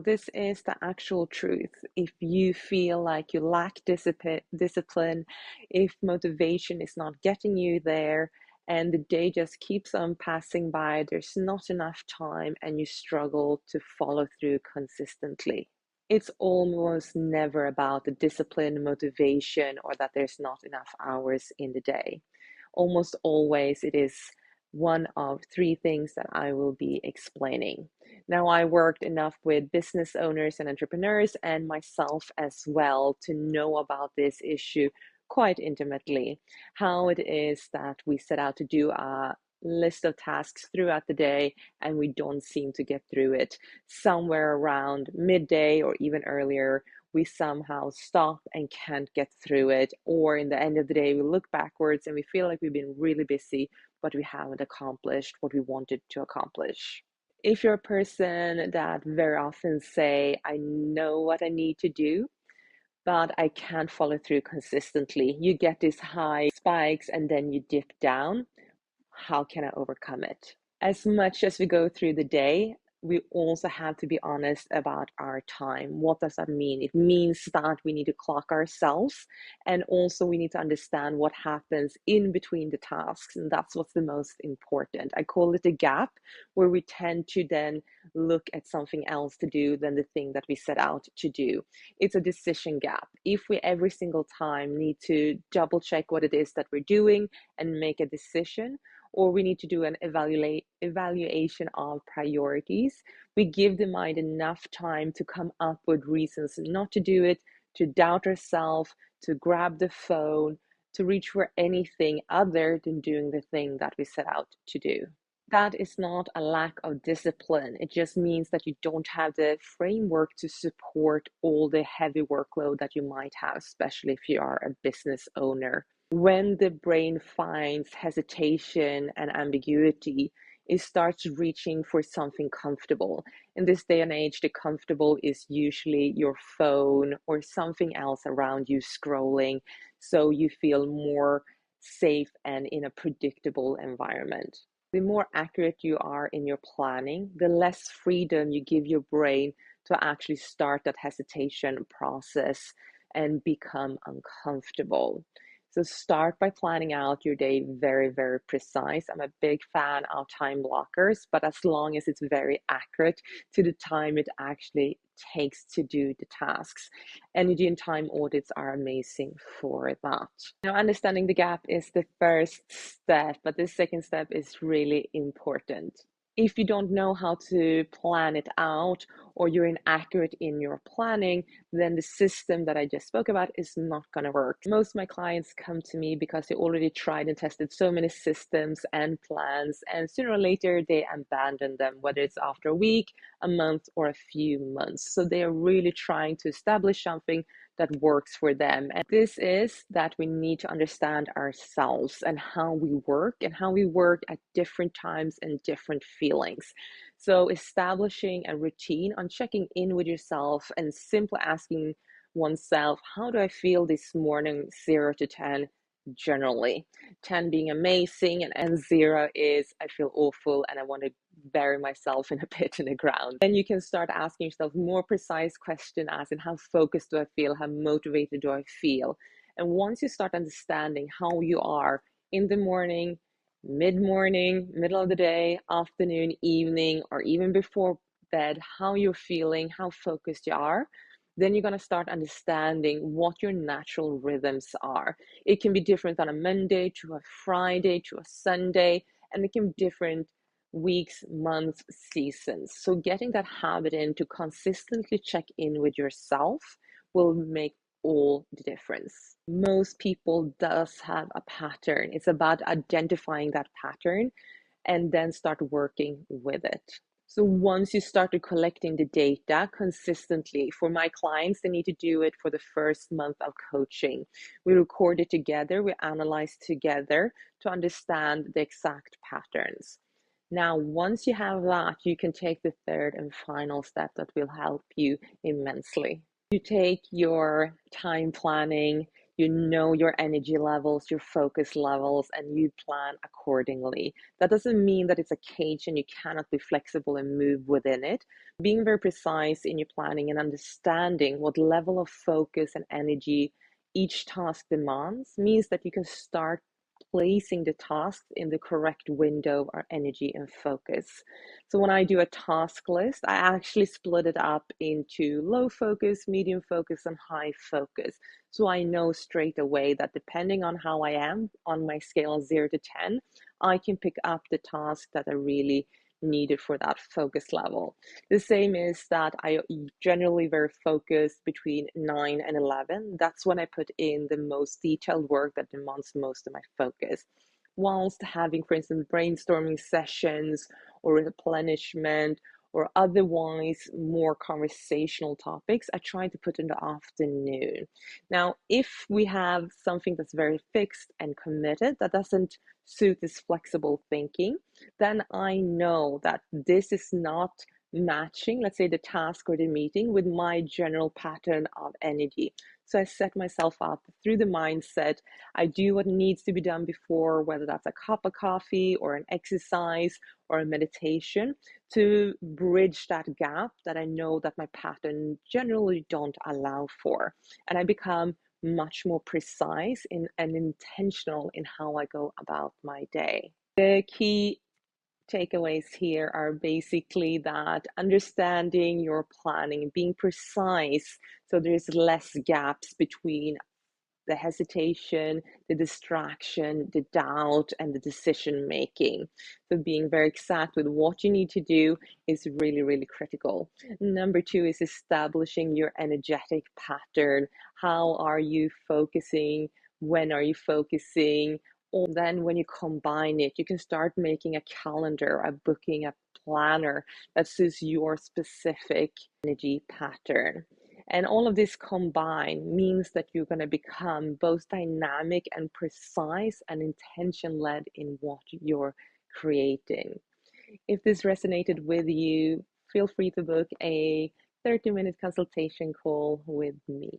this is the actual truth. If you feel like you lack discipline, if motivation is not getting you there, and the day just keeps on passing by, there's not enough time, and you struggle to follow through consistently. It's almost never about the discipline, motivation, or that there's not enough hours in the day. Almost always it is one of three things that I will be explaining. Now, I worked enough with business owners and entrepreneurs and myself as well to know about this issue quite intimately. How it is that we set out to do a list of tasks throughout the day and we don't seem to get through it. Somewhere around midday or even earlier, we somehow stop and can't get through it. Or in the end of the day, we look backwards and we feel like we've been really busy, but we haven't accomplished what we wanted to accomplish. If you're a person that very often say, I know what I need to do, but I can't follow through consistently. You get these high spikes and then you dip down. How can I overcome it? As much as we go through the day, we also have to be honest about our time. What does that mean? It means that we need to clock ourselves, and also we need to understand what happens in between the tasks, and that's what's the most important. I call it a gap, where we tend to then look at something else to do than the thing that we set out to do. It's a decision gap. If we every single time need to double check what it is that we're doing and make a decision, or we need to do an evaluation of priorities, we give the mind enough time to come up with reasons not to do it, to doubt ourselves, to grab the phone, to reach for anything other than doing the thing that we set out to do. That is not a lack of discipline. It just means that you don't have the framework to support all the heavy workload that you might have, especially if you are a business owner. When the brain finds hesitation and ambiguity, it starts reaching for something comfortable. In this day and age, the comfortable is usually your phone or something else around you scrolling, so you feel more safe and in a predictable environment. The more accurate you are in your planning, the less freedom you give your brain to actually start that hesitation process and become uncomfortable. So start by planning out your day very, very precise. I'm a big fan of time blockers, but as long as it's very accurate to the time it actually takes to do the tasks. Energy and time audits are amazing for that. Now, understanding the gap is the first step, but the second step is really important. If you don't know how to plan it out, or you're inaccurate in your planning, then the system that I just spoke about is not going to work. Most of my clients come to me because they already tried and tested so many systems and plans, and sooner or later they abandon them, whether it's after a week, a month, or a few months. So they are really trying to establish something that works for them. And this is that we need to understand ourselves and how we work at different times and different feelings. So establishing a routine on checking in with yourself and simply asking oneself, how do I feel this morning, 0 to 10? Generally, 10 being amazing, and 0 is I feel awful and I want to bury myself in a pit in the ground. Then you can start asking yourself more precise question, as in how focused do I feel, how motivated do I feel. And once you start understanding how you are in the morning, mid-morning, middle of the day, afternoon, evening, or even before bed, how you're feeling, how focused you are, then you're going to start understanding what your natural rhythms are. It can be different on a Monday to a Friday to a Sunday, and it can be different weeks, months, seasons. So getting that habit in to consistently check in with yourself will make all the difference. Most people does have a pattern. It's about identifying that pattern and then start working with it. So once you started collecting the data consistently, for my clients, they need to do it for the first month of coaching. We record it together, we analyze together to understand the exact patterns. Now, once you have that, you can take the third and final step that will help you immensely. You take your time planning, You know your energy levels, your focus levels, and you plan accordingly. That doesn't mean that it's a cage and you cannot be flexible and move within it. Being very precise in your planning and understanding what level of focus and energy each task demands means that you can start placing the tasks in the correct window or energy and focus. So when I do a task list, I actually split it up into low focus, medium focus, and high focus. So I know straight away that depending on how I am on my scale of 0 to 10, I can pick up the tasks that are really needed for that focus level. The same is that I generally very focused between 9 and 11. That's when I put in the most detailed work that demands most of my focus. Whilst having, for instance, brainstorming sessions or replenishment or otherwise more conversational topics, I try to put in the afternoon. Now, if we have something that's very fixed and committed that doesn't suit this flexible thinking, then I know that this is not matching, let's say, the task or the meeting with my general pattern of energy. So I set myself up through the mindset. I do what needs to be done before, whether that's a cup of coffee or an exercise or a meditation, to bridge that gap that I know that my pattern generally don't allow for. And I become much more precise and intentional in how I go about my day. The key takeaways here are basically that understanding your planning, being precise, so there's less gaps between the hesitation, the distraction, the doubt, and the decision making. So being very exact with what you need to do is really, really critical. Number two is establishing your energetic pattern. How are you focusing? When are you focusing? Or then when you combine it, you can start making a calendar, a booking, a planner that suits your specific energy pattern. And all of this combined means that you're going to become both dynamic and precise and intention led in what you're creating. If this resonated with you, feel free to book a 30-minute consultation call with me.